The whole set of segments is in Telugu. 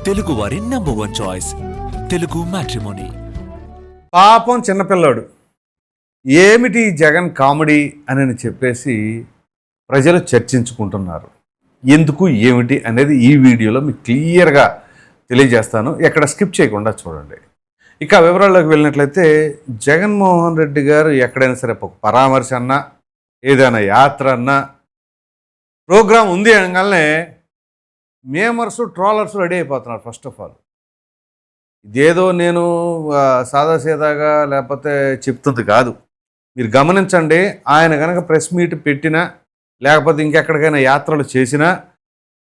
తెలుగు వారి నంబర్ 1 చాయిస్ తెలుగు మ్యాట్రిమోనీ. పాపం చిన్నపిల్లాడు ఏమిటి జగన్ కామెడీ అని చెప్పేసి ప్రజలు చర్చించుకుంటున్నారు. ఎందుకు ఏమిటి అనేది ఈ వీడియోలో మీకు క్లియర్గా తెలియజేస్తాను. ఎక్కడ స్కిప్ చేయకుండా చూడండి. ఇక వివరాల్లోకి వెళ్ళినట్లయితే జగన్మోహన్ రెడ్డి గారు ఎక్కడైనా సరే ఒక పరామర్శ అన్నా ఏదైనా యాత్ర అన్నా ప్రోగ్రాం ఉంది అనగానే మేమర్స్ ట్రోలర్స్ రెడీ అయిపోతున్నారు. ఫస్ట్ ఆఫ్ ఆల్ ఇదేదో నేను సాదాసీదాగా లేకపోతే చెప్తుంది కాదు. మీరు గమనించండి, ఆయన కనుక ప్రెస్ మీట్ పెట్టినా లేకపోతే ఇంకెక్కడికైనా యాత్రలు చేసినా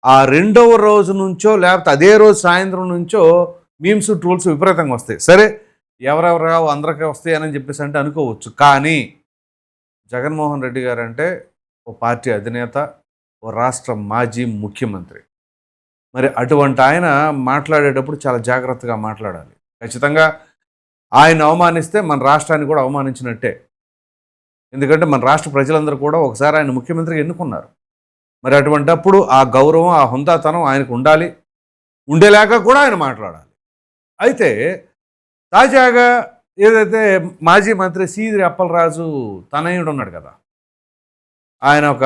ఆ రెండవ రోజు నుంచో లేకపోతే అదే రోజు సాయంత్రం నుంచో మీమ్స్ ట్రోల్స్ విపరీతంగా వస్తాయి. సరే ఎవరెవరు రావు అందరికీ వస్తాయని చెప్పేసి అంటే అనుకోవచ్చు. కానీ జగన్మోహన్ రెడ్డి గారు అంటే ఓ పార్టీ అధినేత, ఓ రాష్ట్ర మాజీ ముఖ్యమంత్రి. మరి అటువంటి ఆయన మాట్లాడేటప్పుడు చాలా జాగ్రత్తగా మాట్లాడాలి. ఖచ్చితంగా ఆయన అవమానిస్తే మన రాష్ట్రాన్ని కూడా అవమానించినట్టే. ఎందుకంటే మన రాష్ట్ర ప్రజలందరూ కూడా ఒకసారి ఆయన ముఖ్యమంత్రిగా ఎన్నుకున్నారు. మరి అటువంటప్పుడు ఆ గౌరవం, ఆ హుందాతనం ఆయనకు ఉండాలి. ఉండేలాగా కూడా ఆయన మాట్లాడాలి. అయితే తాజాగా ఏదైతే మాజీ మంత్రి సీదిరి అప్పలరాజు తనయుడు ఉన్నాడు కదా, ఆయన ఒక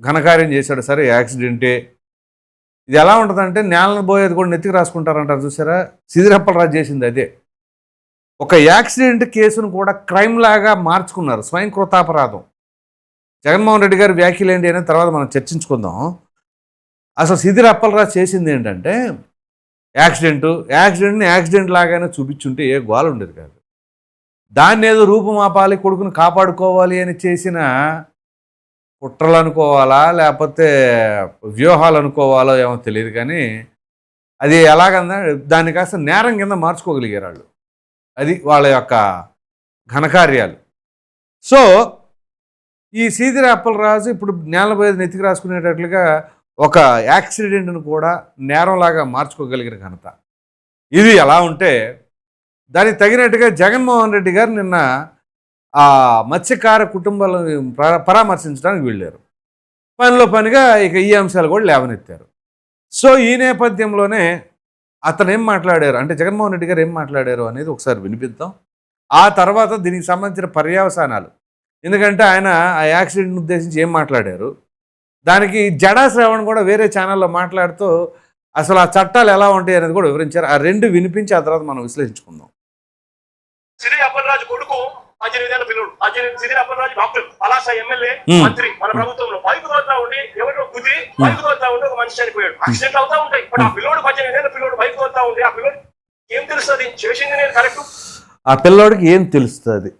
ఘనకార్యం చేశాడు. సరే యాక్సిడెంటే, ఇది ఎలా ఉంటుందంటే నేలను పోయేది కూడా నెత్తికి రాసుకుంటారంటారు చూసారా. సీదిరి అప్పలరాజు చేసింది అదే. ఒక యాక్సిడెంట్ కేసును కూడా క్రైమ్ లాగా మార్చుకున్నారు, స్వయం కృతాపరాధం. జగన్మోహన్ రెడ్డి గారి వ్యాఖ్యలు ఏంటి అనేది తర్వాత మనం చర్చించుకుందాం. అసలు సీదిరి అప్పలరాజు చేసింది ఏంటంటే యాక్సిడెంట్ని యాక్సిడెంట్ లాగానే చూపించుంటే ఏ గోల ఉండేది కాదు. దాన్ని ఏదో రూపుమాపాలి, కొడుకుని కాపాడుకోవాలి అని చేసిన కుట్రలు అనుకోవాలా లేకపోతే వ్యూహాలు అనుకోవాలో ఏమో తెలియదు. కానీ అది ఎలాగందా దాన్ని కాస్త నేరం కింద మార్చుకోగలిగారు వాళ్ళు. అది వాళ్ళ యొక్క ఘనకార్యాలు. సో ఈ సీదిరి అప్పలరాజు ఇప్పుడు నేల పోయేది నెత్తికి రాసుకునేటట్లుగా ఒక యాక్సిడెంట్ను కూడా నేరంలాగా మార్చుకోగలిగిన ఘనత. ఇది ఎలా ఉంటే దానికి తగినట్టుగా జగన్మోహన్ రెడ్డి గారు నిన్న ఆ మత్స్యకార కుటుంబాలను పరామర్శించడానికి వెళ్ళారు. పనిలో పనిగా ఇక ఈ అంశాలు కూడా లేవనెత్తారు. సో ఈ నేపథ్యంలోనే అతను ఏం మాట్లాడారు అంటే జగన్మోహన్ రెడ్డి గారు ఏం మాట్లాడారు అనేది ఒకసారి వినిపిద్దాం. ఆ తర్వాత దీనికి సంబంధించిన పర్యవసానాలు, ఎందుకంటే ఆయన ఆ యాక్సిడెంట్ని ఉద్దేశించి ఏం మాట్లాడారు, దానికి జడా శ్రవణ్ కూడా వేరే ఛానల్లో మాట్లాడుతూ అసలు ఆ చట్టాలు ఎలా ఉంటాయి అనేది కూడా వివరించారు. ఆ రెండు వినిపించి ఆ తర్వాత మనం విశ్లేషించుకుందాం. సీదిరి అప్పలరాజు కొడుకు 18 ఏళ్ల పిల్లడు. సీదిరి అప్పలరాజు డాక్టర్, పలాస ఎమ్మెల్యే, మంత్రి మన ప్రభుత్వంలో. బైక్ తోలుతా ఉండి ఎవరో కుదిరి బైక్ తోలుతా ఉండి ఒక మనిషి చనిపోయాడు. యాక్సిడెంట్ అవుతా ఉంటాయి. బట్ ఆ పిల్లోడు 18 ఏళ్ల పిల్లోడు బైక్ తోలుతా ఉండి ఆ పిల్లోడు ఏం తెలుస్తుంది చేసింది నేను కరెక్ట్? ఆ పిల్లోడికి ఏం తెలుస్తుంది,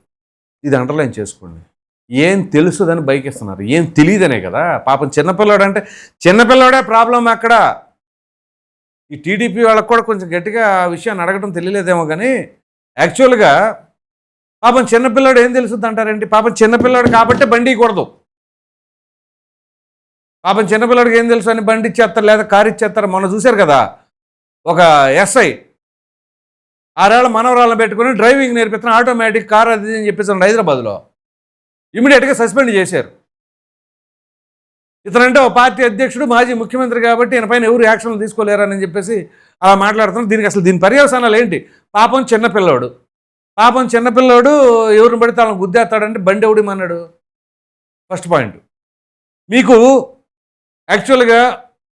ఇది అండర్లైన్ చేసుకోండి. ఏం తెలుస్తుందని బైక్ ఇస్తున్నారు, ఏం తెలియదనే కదా. పాపం చిన్నపిల్లాడు అంటే చిన్నపిల్లాడే ప్రాబ్లం అక్కడ. ఈ టీడీపీ వాళ్ళకు కూడా కొంచెం గట్టిగా ఆ విషయాన్ని అడగడం తెలియలేదేమో. కానీ యాక్చువల్గా పాపం చిన్నపిల్లాడు ఏం తెలుస్తుంది అంటారేంటి? పాపం చిన్నపిల్లాడు కాబట్టి బండి ఇవ్వకూడదు. పాపం చిన్నపిల్లాడికి ఏం తెలుసు అని బండి ఇచ్చేస్తారు లేదా కారు ఇచ్చేస్తారు. మొన్న చూశారు కదా, ఒక ఎస్ఐ 6 ఏళ్ల మనవరాలను పెట్టుకుని డ్రైవింగ్ నేర్పిస్తున్న ఆటోమేటిక్ కార్ అది అని చెప్పేసి హైదరాబాద్లో ఇమీడియట్గా సస్పెండ్ చేశారు. ఇతనంటే ఒక పార్టీ అధ్యక్షుడు, మాజీ ముఖ్యమంత్రి కాబట్టి ఈయన పైన ఎవరు యాక్షన్లు తీసుకోలేరని చెప్పేసి అలా మాట్లాడుతున్నారు. దీనికి అసలు దీని పర్యవసానాలు ఏంటి? పాపం చిన్నపిల్లోడు ఎవరిని పడితే వాళ్ళని గుద్దేస్తాడంటే బండి ఎవడిమన్నాడు? First point. మీకు యాక్చువల్గా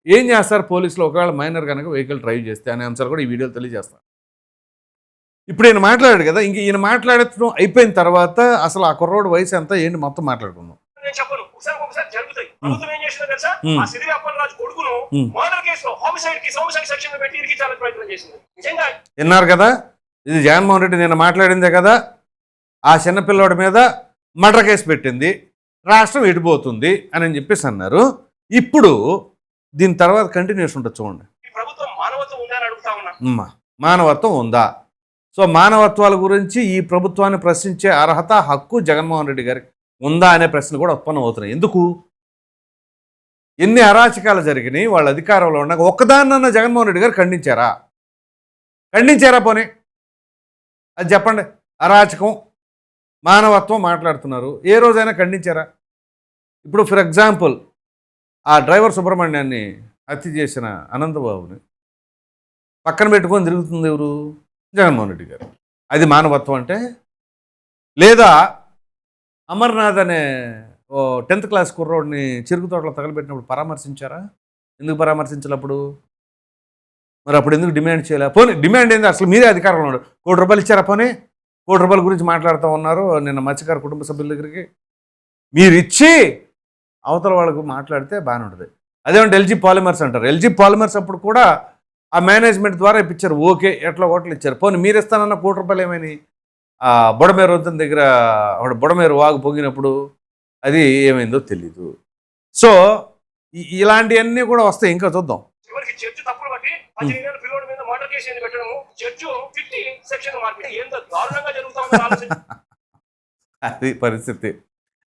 ఏం చేస్తారు పోలీసులు ఒకవేళ మైనర్ కనుక వెహికల్ డ్రైవ్ చేస్తే అనే అంశాలు కూడా ఈ వీడియోలో తెలియజేస్తారు. ఇప్పుడు ఈయన మాట్లాడాడు కదా, ఇంక ఈయన మాట్లాడటం అయిపోయిన తర్వాత అసలు ఆ కుర్రోడు వయసు ఎంత ఏంటి మొత్తం మాట్లాడుకుందాం. నేను చెప్పను, ఒకసారి జరుగుతాయి. ప్రభుత్వం ఏం చేసిందో తెలుసా? ఆ సీదిరి అప్పలరాజు కొడుకును మర్డర్ కేసులో హోమిసైడ్ సెక్షన్ లో పెట్టి ఇరికించాలని ప్రయత్నం చేసింది. నిజంగా విన్నారు కదా, ఇది జగన్మోహన్ రెడ్డి నిన్న మాట్లాడిందే కదా. ఆ చిన్నపిల్లోడి మీద మర్డర్ కేసు పెట్టింది, రాష్ట్రం ఎడిపోతుంది అని చెప్పేసి అన్నారు. ఇప్పుడు దీని తర్వాత కంటిన్యూషన్ ఉంటుంది చూడండి. ఈ ప్రభుత్వం మానవత్వం ఉందా అని అడుగుతా ఉన్నా. మానవత్వం ఉందా? సో మానవత్వాల గురించి ఈ ప్రభుత్వాన్ని ప్రశ్నించే అర్హత, హక్కు జగన్మోహన్ రెడ్డి గారికి ఉందా అనే ప్రశ్న కూడా ఉత్పన్నం అవుతున్నాయి. ఎందుకు? ఎన్ని అరాచకాలు జరిగినాయి వాళ్ళ అధికారంలో ఉండగా ఒక్కదాన్నన్న జగన్మోహన్ రెడ్డి గారు ఖండించారా పోనీ అది చెప్పండి. అరాచకం, మానవత్వం మాట్లాడుతున్నారు, ఏ రోజైనా ఖండించారా? ఇప్పుడు ఫర్ ఎగ్జాంపుల్ ఆ డ్రైవర్ సుబ్రహ్మణ్యాన్ని హత్య చేసిన అనంతబాబుని పక్కన పెట్టుకొని తిరుగుతుంది ఎవరు? జగన్మోహన్ రెడ్డి గారు. అది మానవత్వం అంటే? లేదా అమర్నాథ్ అనే 10th క్లాస్ కుర్రోడిని చెరుకు తోటలో తగలబెట్టినప్పుడు పరామర్శించారా? ఎందుకు పరామర్శించినప్పుడు? మరి అప్పుడు ఎందుకు డిమాండ్ చేయలే? పోనీ డిమాండ్ ఏంది? అసలు మీరే అధికారంలో ఉన్నారు. ₹1 కోటి ఇచ్చారా? పోనీ ₹1 కోటి గురించి మాట్లాడుతూ ఉన్నారు నిన్న మత్స్యకార కుటుంబ సభ్యుల దగ్గరికి. మీరు ఇచ్చి అవతల వాళ్ళకు మాట్లాడితే బాగానే ఉంటుంది. అదేమంటే ఎల్జీ పాలిమర్స్ అంటారు. ఎల్జీ పాలిమర్స్ అప్పుడు కూడా ఆ మేనేజ్మెంట్ ద్వారా ఇప్పించారు. ఓకే, ఎట్లా ఓట్లు ఇచ్చారు. పోనీ మీరు ఇస్తానన్న ₹1 కోటి ఏమని బుడమేరు వంతెన దగ్గర బుడమేరు వాగు పొంగినప్పుడు అది ఏమైందో తెలీదు. సో ఇలాంటివన్నీ కూడా వస్తాయి. ఇంకా చూద్దాం. చివరికి చర్చ్ తప్పులు బట్టి 18 ఏళ్ల పిల్లోడి మీద మర్డర్ కేసు ఎందుకు పెట్టడము, చర్చ్ 50 సెక్షన్ మార్పిడి ఎంత దారుణంగా జరుగుతా ఉందో ఆలోచన. అది పరిస్థితి.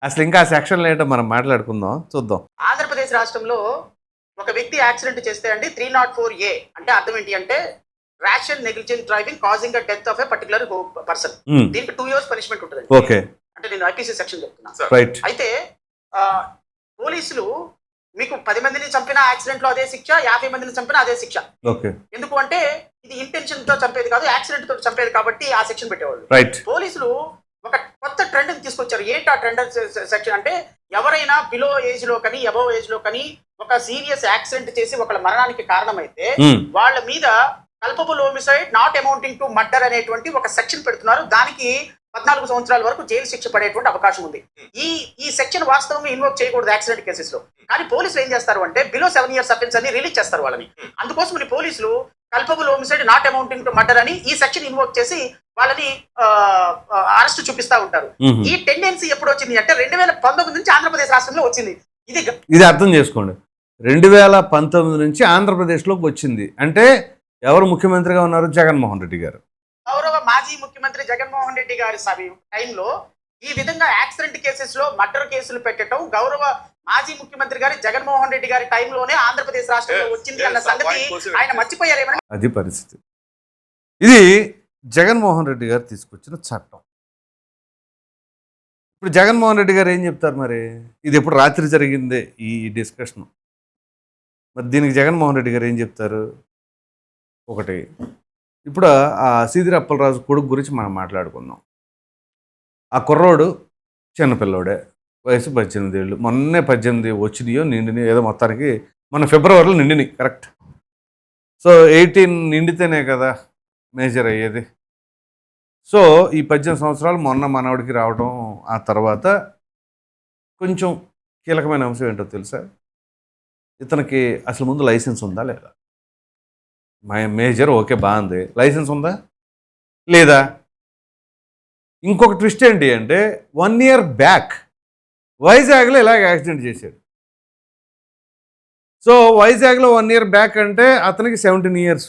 అసలు ఇంకా ఆ సెక్షన్లు ఏంటో మనం మాట్లాడుకుందాం, చూద్దాం. ఆంధ్రప్రదేశ్ రాష్ట్రంలో ఒక వ్యక్తి యాక్సిడెంట్ చేస్తే అండి 304A అంటే అర్థం ఏంటి అంటే rational negligent driving causing death of a particular person. దీనికి 2 years పనిష్మెంట్ ఉంటుంది. ఓకే, అంటే నేను ఐపీసీ సెక్షన్ చెప్తున్నా. రైట్. అయితే పోలీసులు మీకు 10 మందిని చంపిన యాక్సిడెంట్ లో అదే శిక్ష, 50 మందిని చంపిన అదే శిక్ష. ఓకే. ఎందుకు అంటే ఇది ఇంటెన్షన్ తో చంపేది కాదు, యాక్సిడెంట్ తో చంపేది కాబట్టి ఆ సెక్షన్ పెట్టేవాళ్ళు. రైట్. పోలీసులు ఒక కొత్త ట్రెండ్ తీసుకొచ్చారు. ఏంటి ఆ ట్రెండ్ సెక్షన్ అంటే ఎవరైనా బిలో ఏజ్ లో కానీ అబవ్ ఏజ్ లో కానీ ఒక సీరియస్ యాక్సిడెంట్ చేసి ఒకళ్ళ మరణానికి కారణమైతే వాళ్ళ మీద culpable homicide not amounting to murder అనేటువంటి ఒక సెక్షన్ పెడుతున్నారు. దానికి 14 సంవత్సరాల వరకు జైలు శిక్ష పడేటువంటి అవకాశం ఉంది. ఈ సెక్షన్ వాస్తవంగా ఇన్వోక్ చేయకూడదు యాక్సిడెంట్ కేసెస్ లో. కానీ పోలీసులు ఏం చేస్తారు అంటే బిలో 7 years అఫెన్స్ అని రిలీజ్ చేస్తారు వాళ్ళని. అందుకోసం పోలీసులు culpable homicide not amounting to murder అని ఈ సెక్షన్ ఇన్వోక్ చేసి వాళ్ళని అరెస్ట్ చూపిస్తా ఉంటారు. ఈ టెండెన్సీ ఎప్పుడు వచ్చింది అంటే 2019 నుంచి ఆంధ్రప్రదేశ్ రాష్ట్రంలో వచ్చింది. ఇది అర్థం చేసుకోండి. 2019 నుంచి ఆంధ్రప్రదేశ్లోకి వచ్చింది అంటే ఎవరు ముఖ్యమంత్రిగా ఉన్నారు? జగన్మోహన్ రెడ్డి గారు. గౌరవ మాజీ ముఖ్యమంత్రి జగన్మోహన్ రెడ్డి గారి టైంలో ఈ విధంగా యాక్సిడెంట్ కేసెస్ లో మర్డర్ కేసులు పెట్టడం గౌరవ మాజీ ముఖ్యమంత్రి గారి జగన్మోహన్ రెడ్డి గారి టైంలోనే ఆంధ్రప్రదేశ్ రాష్ట్రంలో వచ్చింది అన్న సంగతి ఆయన మర్చిపోయారేమని. అది పరిస్థితి. ఇది జగన్మోహన్ రెడ్డి గారు తీసుకొచ్చిన చట్టం. ఇప్పుడు జగన్మోహన్ రెడ్డి గారు ఏం చెప్తారు మరి? ఇది ఎప్పుడు రాత్రి జరిగిందే ఈ డిస్కషన్. మరి దీనికి జగన్మోహన్ రెడ్డి గారు ఏం చెప్తారు? ఒకటి, ఇప్పుడు ఆ సీదిరి అప్పలరాజు కొడుకు గురించి మనం మాట్లాడుకుందాం. ఆ కుర్రోడు చిన్నపిల్లోడే, వయసు 18 ఏళ్ళు. మొన్నే 18 వచ్చినాయో నిండినాయో ఏదో మొత్తానికి మొన్న ఫిబ్రవరిలో నిండినాయి. కరెక్ట్. సో 18 నిండితేనే కదా మేజర్ అయ్యేది. సో ఈ 18 సంవత్సరాలు మొన్న మనవడికి రావడం, ఆ తర్వాత కొంచెం కీలకమైన అంశం ఏంటో తెలుసా? ఇతనికి అసలు ముందు లైసెన్స్ ఉందా లేదా? మేజర్ ఓకే, బాగుంది. లైసెన్స్ ఉందా లేదా? ఇంకొక ట్విస్ట్ ఏంటి అంటే 1 year బ్యాక్ వైజాగ్లో ఇలాగ యాక్సిడెంట్ చేశాడు. సో వైజాగ్లో 1 year బ్యాక్ అంటే అతనికి 17 years.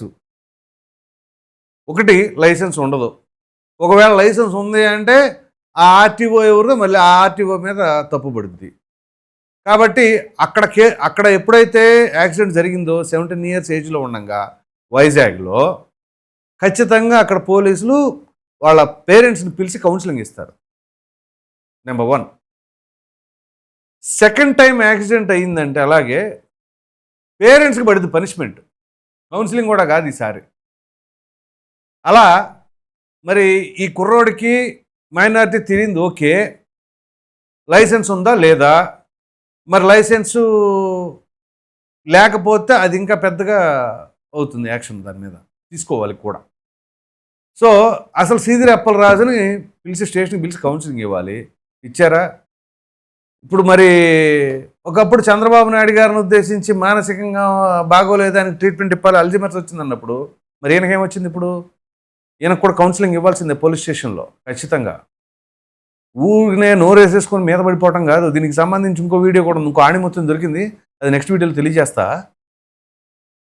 ఒకటి, లైసెన్స్ ఉండదు. ఒకవేళ లైసెన్స్ ఉంది అంటే ఆ ఆర్టీఓ ఎవరు, మళ్ళీ ఆ ఆర్టీఓ మీద తప్పు పడుద్ది. కాబట్టి అక్కడ ఎప్పుడైతే యాక్సిడెంట్ జరిగిందో 17 years ఏజ్లో ఉండగా వైజాగ్లో ఖచ్చితంగా అక్కడ పోలీసులు వాళ్ళ పేరెంట్స్ని పిలిచి కౌన్సిలింగ్ ఇస్తారు. నెంబర్ 1. సెకండ్ టైం యాక్సిడెంట్ అయ్యిందంటే అలాగే పేరెంట్స్కి పడింది పనిష్మెంట్. కౌన్సిలింగ్ కూడా కాదు ఈసారి. అలా మరి ఈ కుర్రోడికి మైనారిటీ తిరిగింది ఓకే, లైసెన్స్ ఉందా లేదా? మరి లైసెన్సు లేకపోతే అది ఇంకా పెద్దగా అవుతుంది యాక్షన్, దాని మీద తీసుకోవాలి కూడా. సో అసలు సీదిరి అప్పలరాజుని పిలిచి స్టేషన్కి పిలిచి కౌన్సిలింగ్ ఇవ్వాలి. ఇచ్చారా? ఇప్పుడు మరి ఒకప్పుడు చంద్రబాబు నాయుడు గారిని ఉద్దేశించి మానసికంగా బాగోలేదానికి ట్రీట్మెంట్ ఇవ్వాలి, అల్జిమర్స్ వచ్చిందన్నప్పుడు మరి ఈయనకేమొచ్చింది? ఇప్పుడు ఈయనకు కూడా కౌన్సిలింగ్ ఇవ్వాల్సిందే పోలీస్ స్టేషన్లో ఖచ్చితంగా. ఊరినే నోరేసేసుకొని మీద పడిపోవటం కాదు. దీనికి సంబంధించి ఇంకో వీడియో కూడా, ఇంకో ఆణిముత్యం దొరికింది, అది నెక్స్ట్ వీడియోలో తెలియజేస్తా.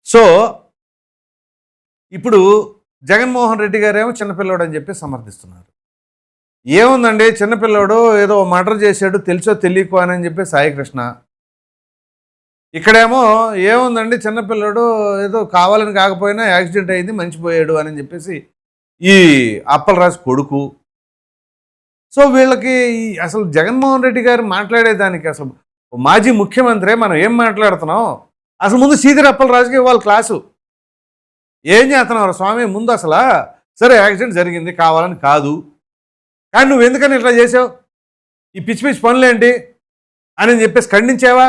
సో ఇప్పుడు జగన్మోహన్ రెడ్డి గారేమో చిన్నపిల్లోడు అని చెప్పి సమర్థిస్తున్నారు. ఏముందండి, చిన్నపిల్లోడు ఏదో మర్డర్ చేశాడు తెలుసో తెలియకో అని చెప్పి సాయికృష్ణ. ఇక్కడేమో ఏముందండి, చిన్నపిల్లోడు ఏదో కావాలని కాకపోయినా యాక్సిడెంట్ అయింది మంచిపోయాడు అని చెప్పేసి ఈ అప్పలరాజు కొడుకు. సో వీళ్ళకి అసలు జగన్మోహన్ రెడ్డి గారు మాట్లాడేదానికి అసలు మాజీ ముఖ్యమంత్రి మనం ఏం మాట్లాడుతున్నాం? అసలు ముందు సీదిరి అప్పలరాజుకి ఇవ్వాలి క్లాసు. ఏం చేస్తున్నావు స్వామి ముందు అసలు? సరే యాక్సిడెంట్ జరిగింది కావాలని కాదు, కానీ నువ్వు ఎందుకని ఇట్లా చేసావు, ఈ పిచ్చి పిచ్చి పనులేంటి అని చెప్పేసి ఖండించావా?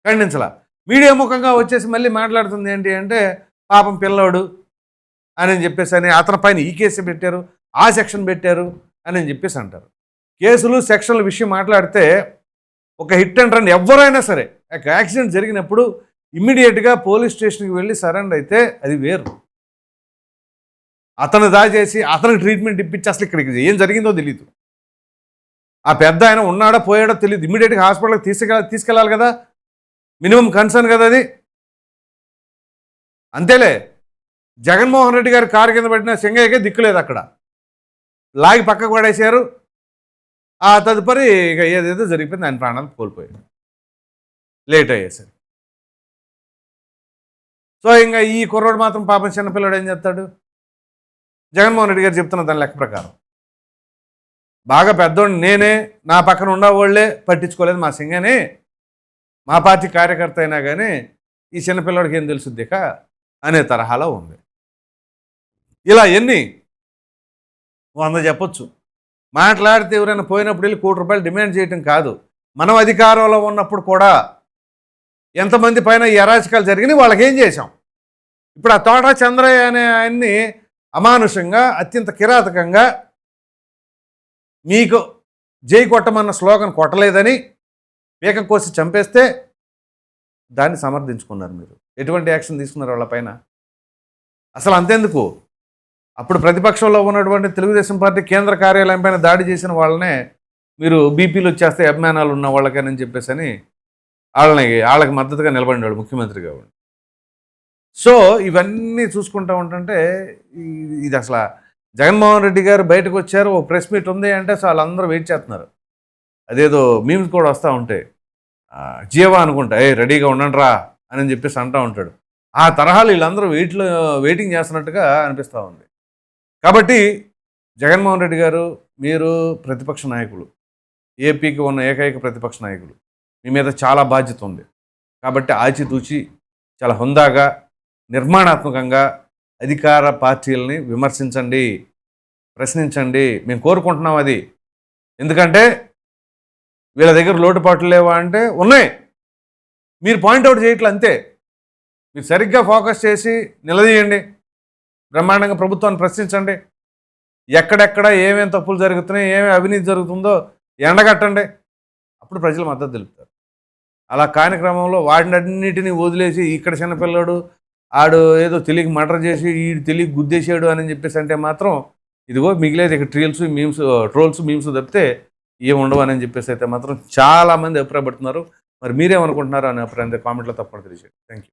ఖండించలా. మీడియా ముఖంగా వచ్చేసి మళ్ళీ మాట్లాడుతుంది ఏంటి అంటే పాపం పిల్లోడు అని చెప్పేసి అని అతని పైన ఈ కేసు పెట్టారు, ఆ సెక్షన్ పెట్టారు అని చెప్పేసి అంటారు. కేసులు సెక్షన్ల విషయం మాట్లాడితే ఒక హిట్ అండ్ రన్ ఎవరైనా సరే ఒక యాక్సిడెంట్ జరిగినప్పుడు ఇమ్మీడియట్గా పోలీస్ స్టేషన్కి వెళ్ళి సరెండర్ అయితే అది వేరు. అతను దాచేసి అతనికి ట్రీట్మెంట్ ఇప్పించి అసలు ఇక్కడికి ఏం జరిగిందో తెలియదు, ఆ పెద్ద ఆయన ఉన్నాడో పోయాడో తెలియదు, ఇమ్మీడియట్గా హాస్పిటల్కి తీసుకెళ్ళాలి కదా, మినిమం కన్సర్న్ కదా అది. అంతేలే, జగన్మోహన్ రెడ్డి గారి కారు కింద పెట్టిన సింగయ్యకే దిక్కులేదు, అక్కడ లాగి పక్కకు పడేశారు. ఆ తదుపరి ఇక ఏదేదో జరిగిపోయింది, ఆయన ప్రాణాలు కోల్పోయాడు లేట్ అయ్యేసరి. సో ఇంకా ఈ కుర్రోడు మాత్రం పాపం చిన్నపిల్లడు ఏం చేస్తాడు? జగన్మోహన్ రెడ్డి గారు చెప్తున్న దాని లెక్క ప్రకారం బాగా పెద్దోడిని నేనే, నా పక్కన ఉండేవాళ్ళే పట్టించుకోలేదు, మా సింగనే మా పార్టీ కార్యకర్త అయినా కానీ ఈ చిన్నపిల్లడికి ఏం తెలుసుద్ది ఇక అనే తరహాలో ఉంది. ఇలా ఎన్ని 100 చెప్పొచ్చు. మాట్లాడితే ఎవరైనా పోయినప్పుడు వెళ్ళి ₹1 డిమాండ్ చేయటం కాదు, మనం అధికారంలో ఉన్నప్పుడు కూడా ఎంతమంది పైన ఈ అరాచకాలు జరిగినాయి, వాళ్ళకి ఏం చేశాం. ఇప్పుడు ఆ తోట చంద్రయ్య అనే ఆయన్ని అమానుషంగా అత్యంత కిరాతకంగా మీకు జై కొట్టమన్న స్లోగన్ కొట్టలేదని పీక కోసి చంపేస్తే దాన్ని సమర్థించుకున్నారు. మీరు ఎటువంటి యాక్షన్ తీసుకున్నారు వాళ్ళపైన? అసలు అంతెందుకు, అప్పుడు ప్రతిపక్షంలో ఉన్నటువంటి తెలుగుదేశం పార్టీ కేంద్ర కార్యాలయం పైన దాడి చేసిన వాళ్ళనే మీరు బీపీలు వచ్చేస్తే అభిమానాలు ఉన్న వాళ్ళకని చెప్పేసి అని వాళ్ళకి మద్దతుగా నిలబడినాడు ముఖ్యమంత్రిగా. సో ఇవన్నీ చూసుకుంటూ ఉంటుంటే ఇది అసలు జగన్మోహన్ రెడ్డి గారు బయటకు వచ్చారు, ఓ ప్రెస్ మీట్ ఉంది అంటే సో వాళ్ళందరూ వెయిట్ చేస్తున్నారు. అదేదో మీమ్స్ కూడా వస్తూ ఉంటాయి, జీవా అనుకుంటా రెడీగా ఉండండి రా అని చెప్పేసి అంటూ ఉంటాడు. ఆ తరహాలు వీళ్ళందరూ వెయిటింగ్ చేస్తున్నట్టుగా అనిపిస్తూ ఉంది. కాబట్టి జగన్మోహన్ రెడ్డి గారు మీరు ప్రతిపక్ష నాయకులు, ఏపీకి ఉన్న ఏకైక ప్రతిపక్ష నాయకులు, మీ మీద చాలా బాధ్యత ఉంది. కాబట్టి ఆచితూచి చాలా హుందాగా నిర్మాణాత్మకంగా అధికార పార్టీలని విమర్శించండి, ప్రశ్నించండి. మేము కోరుకుంటున్నాం అది. ఎందుకంటే వీళ్ళ దగ్గర లోటుపాట్లు లేవా అంటే ఉన్నాయి, మీరు పాయింట్అవుట్ చేయట్లే అంతే. మీరు సరిగ్గా ఫోకస్ చేసి నిలదీయండి, బ్రహ్మాండంగా ప్రభుత్వాన్ని ప్రశ్నించండి, ఎక్కడెక్కడ ఏమేం తప్పులు జరుగుతున్నాయి, ఏమేమి అవినీతి జరుగుతుందో ఎండగట్టండి, అప్పుడు ప్రజలు మద్దతు తెలుపుతారు. అలా కాని క్రమంలో వాటినన్నిటినీ వదిలేసి ఇక్కడ చిన్నపిల్లడు ఆడు ఏదో తెలియక మర్డర్ చేసి ఈడు తెలియక గుద్దేశాడు అని చెప్పేసి అంటే మాత్రం ఇదిగో మిగిలేదు ఇక ట్రోల్స్ మీమ్స్ తప్పితే ఏమి ఉండవు అని చెప్పేసి అయితే మాత్రం చాలామంది అభిప్రాయపడుతున్నారు. మరి మీరేమనుకుంటున్నారు అనే అభిప్రాయం కామెంట్లో తప్పకుండా తెలియజేయండి. Thank you.